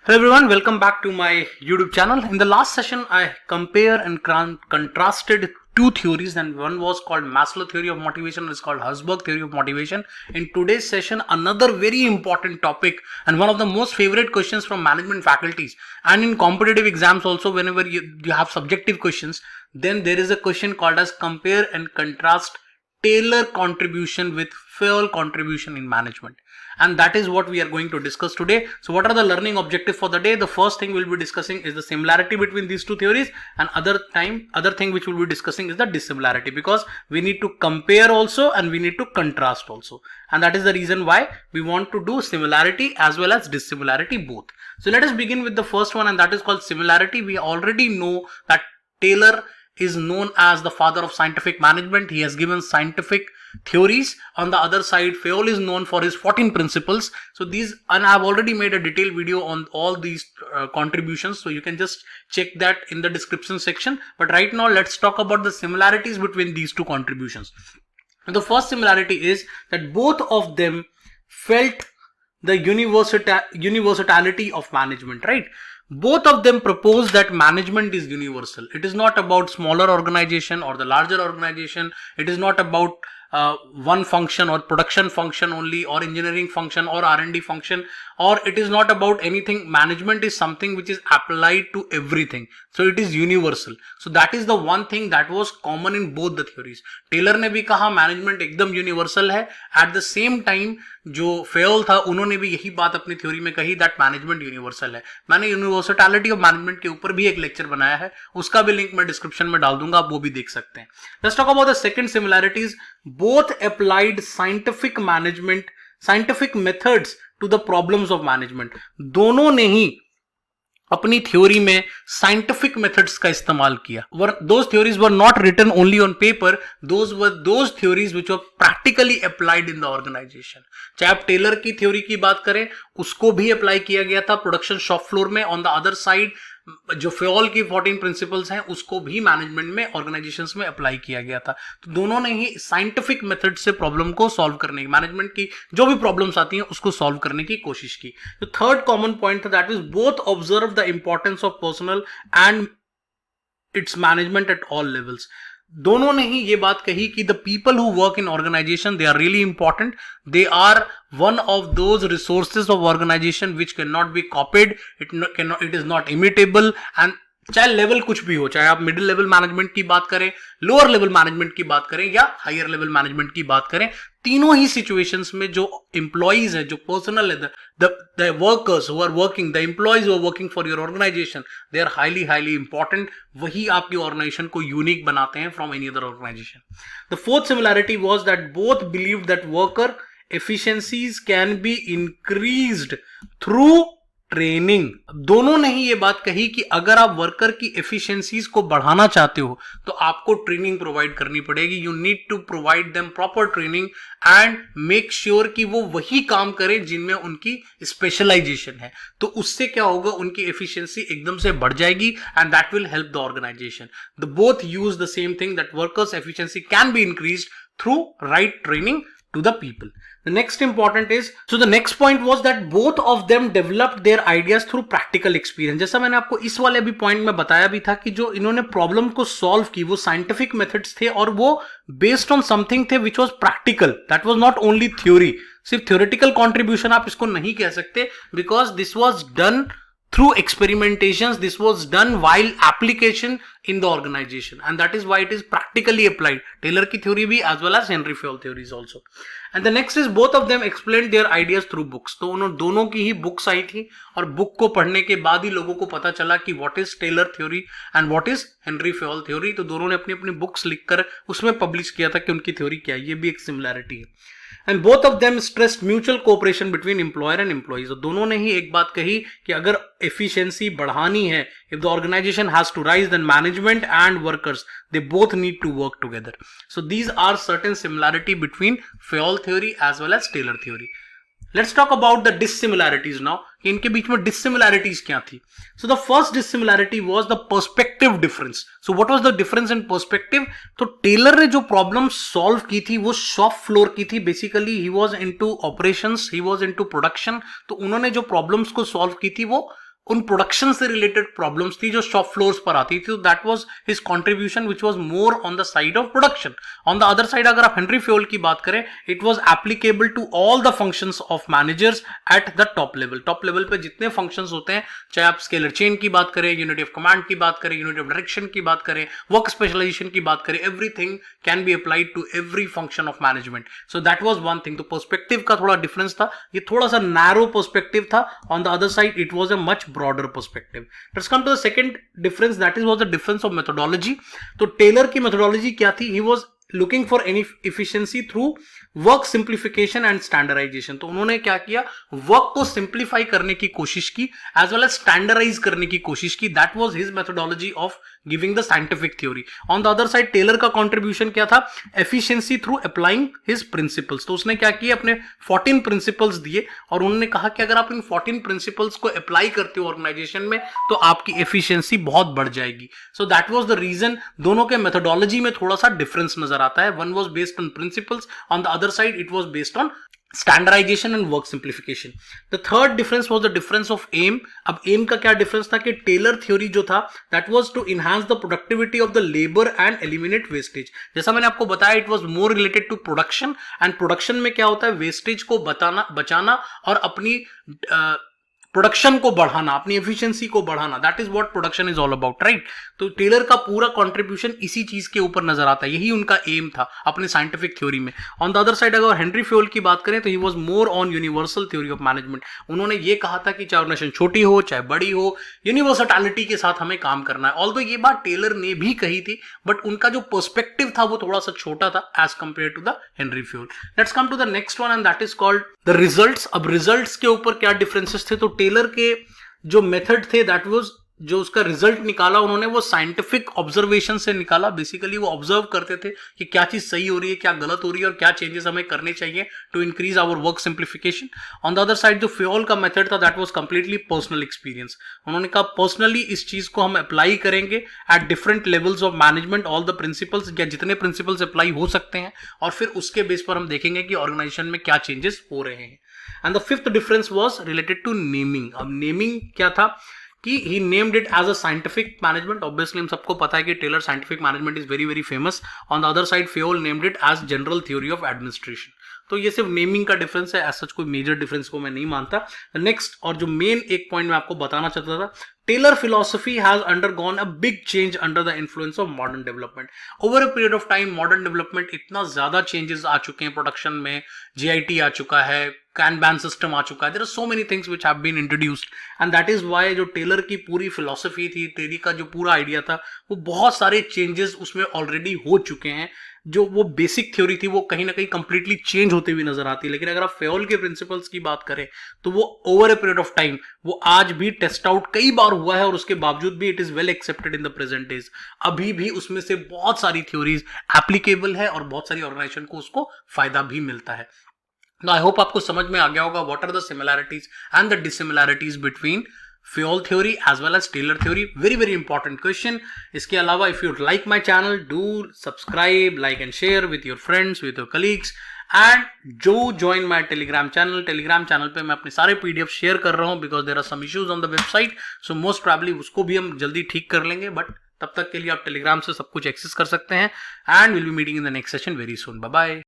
Hello everyone, welcome back to my YouTube channel. In the last session, I compare and contrasted two theories, and one was called Maslow theory of motivation, and it's called Herzberg theory of motivation. In today's session, another very important topic and one of the most favorite questions from management faculties and in competitive exams also, whenever you have subjective questions, then there is a question called as compare and contrast Taylor contribution with Fayol contribution in management. And that is what we are going to discuss today. So what are the learning objectives for the day? The first thing we'll be discussing is the similarity between these two theories, and other thing which we'll be discussing is the dissimilarity, because we need to compare also and we need to contrast also. And that is the reason why we want to do similarity as well as dissimilarity both. So let us begin with the first one, and that is called similarity. We already know that Taylor is known as the father of scientific management. He has given scientific theories. On the other side, Fayol is known for his 14 principles. So these, and I've already made a detailed video on all these contributions, so you can just check that in the description section. But right now, let's talk about the similarities between these two contributions. And the first similarity is that both of them felt the universality of management, right? Both of them propose that management is universal. It is not about smaller organization or the larger organization. It is not about one function or production function only, or engineering function or R&D function, or it is not about anything. Management is something which is applied to everything. So it is universal. So that is the one thing that was common in both the theories. Taylor ने भी कहा management एकदम universal है. At the same time, जो Fayol था उन्होंने भी यही बात अपनी थ्योरी में कही, दैट मैनेजमेंट यूनिवर्सल है. मैंने यूनिवर्सलिटी ऑफ मैनेजमेंट के ऊपर भी एक लेक्चर बनाया है, उसका भी लिंक मैं डिस्क्रिप्शन में डाल दूंगा, आप वो भी देख सकते हैं. Let's talk about the second similarities. Both applied scientific management, scientific methods to the problems of management. दोनों ने ही अपनी थ्योरी में साइंटिफिक मेथड्स का इस्तेमाल किया. Those theories were not written only on paper. Those were those theories which were practically applied in the organization. चाहे आप Taylor की थ्योरी की बात करें, उसको भी अप्लाई किया गया था प्रोडक्शन शॉप फ्लोर में. ऑन द अदर साइड, जो फेयोल की 14 प्रिंसिपल्स हैं उसको भी मैनेजमेंट में, ऑर्गेनाइजेशंस में अप्लाई किया गया था. तो दोनों ने ही साइंटिफिक मेथड से प्रॉब्लम को सॉल्व करने की, मैनेजमेंट की जो भी प्रॉब्लम्स आती हैं उसको सॉल्व करने की कोशिश की. तो थर्ड कॉमन पॉइंट था, that is both observe the importance of personal and its management at all levels. दोनों ने ही ये बात कही कि the people who work in organisation, they are really important. They are one of those resources of organization which cannot be copied. It is not imitable. And चाहे level कुछ भी हो, चाहे आप मिडिल लेवल मैनेजमेंट की बात करें, lower level management की बात करें या हायर लेवल मैनेजमेंट की बात करें, तीनों ही सिचुएशंस में जो एम्प्लॉइज है, जो पर्सनल है, the workers who are working, the employees who are working for your organization, they are highly important. वही आपकी ऑर्गेनाइजेशन को यूनिक बनाते हैं from any other organization. The fourth similarity was that both believed that worker efficiencies can be increased through training. दोनों ने ही ये बात कही कि अगर आप वर्कर की एफिशिएंसीज को बढ़ाना चाहते हो तो आपको ट्रेनिंग प्रोवाइड करनी पड़ेगी. You need to provide them proper training and make sure कि वो वही काम करें जिनमें उनकी स्पेशलाइजेशन है. तो उससे क्या होगा, उनकी एफिशिएंसी एकदम से बढ़ जाएगी and that will help the organisation. The both use the same thing, that workers efficiency can be increased through right training to the people. The next important is, so the next point was that both of them developed their ideas through practical experience. जैसा मैंने आपको इस वाले भी point में बताया भी था कि जो इन्होंने प्रॉब्लम को सॉल्व की वो साइंटिफिक मेथड्स थे और वो बेस्ड ऑन समथिंग थे which was practical. That was not only theory. सिर्फ थ्योरेटिकल कॉन्ट्रीब्यूशन आप इसको नहीं कह सकते, because this was done through experimentations. This was done while application in the organization, and that is why it is practically applied. Taylor की theory भी as well as Henry Fayol theories also. And the next is both of them explained their ideas through books. तो उन्होंने दोनों की ही books I थी और book को पढ़ने के बाद ही लोगों को पता चला कि what is Taylor theory and what is Henry Fayol theory. तो दोनों ने अपनी अपनी बुक्स लिखकर उसमें पब्लिश किया था कि उनकी थ्योरी क्या है. ये भी एक सिमिलैरिटी है. And both of them stressed mutual cooperation between employer and employees. और दोनों ने ही एक बात कही कि अगर efficiency बढ़ानी है, if the organization has to rise, then management and workers, they both need to work together. So these are certain similarity between Fayol theory as well as Taylor theory. Let's talk about the dissimilarities now. कि इनके बीच में dissimilarities क्या थी. So the first dissimilarity was the perspective difference. So what was the difference in perspective? तो Taylor ने जो problem solve की थी वो शॉप फ्लोर की थी. Basically he was into operations, he was into production. तो उन्होंने जो प्रॉब्लम्स को सॉल्व की थी वो उन प्रोडक्शन से रिलेटेड प्रॉब्लम्स थी जो शॉप फ्लोर्स पर आती थी, तो that was his contribution which was more on the side of production. On the other side अगर आप हेनरी फ्योल की बात करें, it was applicable to all the functions of managers at the top level. Top level पे जितने functions होते हैं, चाहे आप स्केलर चेन की बात करें, यूनिटी ऑफ कमांड की बात करें, यूनिटी ऑफ डायरेक्शन की बात करें, वर्क स्पेशलाइजेशन की बात करें, everything can be applied to every function of management. So that was one thing. तो पर्सपेक्टिव का थोड़ा डिफरेंस था, ये थोड़ा सा नैरो पर्सपेक्टिव था. On the other side it was a much broader perspective. Let's come to the second difference, that was the difference of methodology. तो Taylor की मेथोडोलॉजी क्या थी? He was looking for any efficiency through work simplification and standardisation. तो उन्होंने क्या किया, work को simplify करने की कोशिश की एज वेल एज स्टैंडर्डाइज करने की कोशिश की. That was his methodology of giving the scientific theory. On the other side Taylor का कंट्रीब्यूशन क्या था? Efficiency through applying his principles. तो उसने क्या किया, अपने 14 प्रिंसिपल्स दिए और उन्होंने कहा कि अगर आप इन 14 प्रिंसिपल्स को अप्लाई करते हो ऑर्गेनाइजेशन में तो आपकी एफिशिएंसी बहुत बढ़ जाएगी. So that was the reason. दोनों के मेथोडोलॉजी में थोड़ा सा डिफरेंस नजर आता है. One was based on principles, on the other side it was based on standardization and work simplification. The third difference was the difference of aim. अब aim का क्या difference था कि टेलर थ्योरी जो था that was to enhance the productivity of the labor and eliminate wastage. जैसा मैंने आपको बताया, it was more related to production, and production में क्या होता है, wastage को बचाना और अपनी प्रोडक्शन को बढ़ाना, अपनी एफिशिएंसी को बढ़ाना. That is what production is all about, right. तो टेलर का पूरा कंट्रीब्यूशन इसी चीज के ऊपर नजर आता है. यही उनका एम था अपने साइंटिफिक थ्योरी में. ऑन द अदर साइड अगर हेनरी फ्योल की बात करें तो he was more on universal theory of management. उन्होंने ये कहा था कि चाहे ऑर्गेनाइजेशन छोटी हो चाहे बड़ी हो, यूनिवर्सलिटी के साथ हमें काम करना है. ऑल्दो ये बात टेलर ने भी कही थी, बट उनका जो पर्सपेक्टिव था वो थोड़ा सा छोटा था as compare to the Henri Fayol. Let's come to the next one, and that is called the results. अब रिजल्ट्स के ऊपर क्या डिफरेंसेस थे? तो टेलर के जो मेथड थे, दैट वाज, जो उसका रिजल्ट निकाला उन्होंने वो साइंटिफिक ऑब्जर्वेशन से निकाला. बेसिकली वो ऑब्जर्व करते थे कि क्या चीज सही हो रही है, क्या गलत हो रही है और क्या चेंजेस हमें करने चाहिए to increase our work simplification. On the other side जो फ्योल का मेथड था, that was completely personal experience. उन्होंने कहा पर्सनली इस चीज को हम अप्लाई करेंगे at different levels of management, all the principles, या जितने प्रिंसिपल्स अप्लाई हो सकते हैं, और फिर उसके बेस पर हम देखेंगे कि ऑर्गेनाइजेशन में क्या चेंजेस हो रहे हैं. And the fifth difference was related to naming. अब नेमिंग क्या था कि he named it as a scientific management. Obviously हम सबको पता है कि Taylor scientific management is very very famous. On the other side Fayol named it as general theory of administration. तो ये सिर्फ नेमिंग का डिफरेंस है, ऐसा कोई मेजर डिफरेंस को मैं नहीं मानता. नेक्स्ट और जो मेन एक पॉइंट मैं आपको बताना चाहता था, Taylor philosophy has undergone a big change under the influence of modern development. Over a period of time, modern development इतना ज्यादा changes आ चुके हैं प्रोडक्शन में. JIT आ चुका है, Kanban system आ चुका है. There are so many things which have been introduced, and that is why जो टेलर की पूरी philosophy थी, टेरी का जो पूरा आइडिया था, वो बहुत सारे changes उसमें ऑलरेडी हो चुके हैं. जो वो बेसिक थ्योरी थी वो कहीं ना कहीं कंप्लीटली चेंज होती हुई नजर आती है. लेकिन अगर आप फ्योल के प्रिंसिपल्स की बात करें तो वो over a period of time वो आज भी टेस्ट आउट कई बार हुआ है, और उसके बावजूद भी it is well accepted in the present days. अभी भी उसमें से बहुत सारी थ्योरीज एप्लीकेबल है और बहुत सारी ऑर्गेनाइजेशन को उसको फायदा भी मिलता है. आई होप आपको समझ में आ गया होगा what are the similarities and the dissimilarities between Fayol theory as well as Taylor theory. Very very important question. इसके अलावा if you like my channel, do subscribe, like and share with your friends, with your colleagues, and जो join my Telegram channel. Telegram channel पे मैं अपने सारे PDF share कर रहा हूँ because there are some issues on the website, so most probably उसको भी हम जल्दी ठीक कर लेंगे. बट तब तक के लिए आप Telegram से सब कुछ एक्सेस कर सकते हैं. And we'll be meeting in the next session very soon. Bye bye.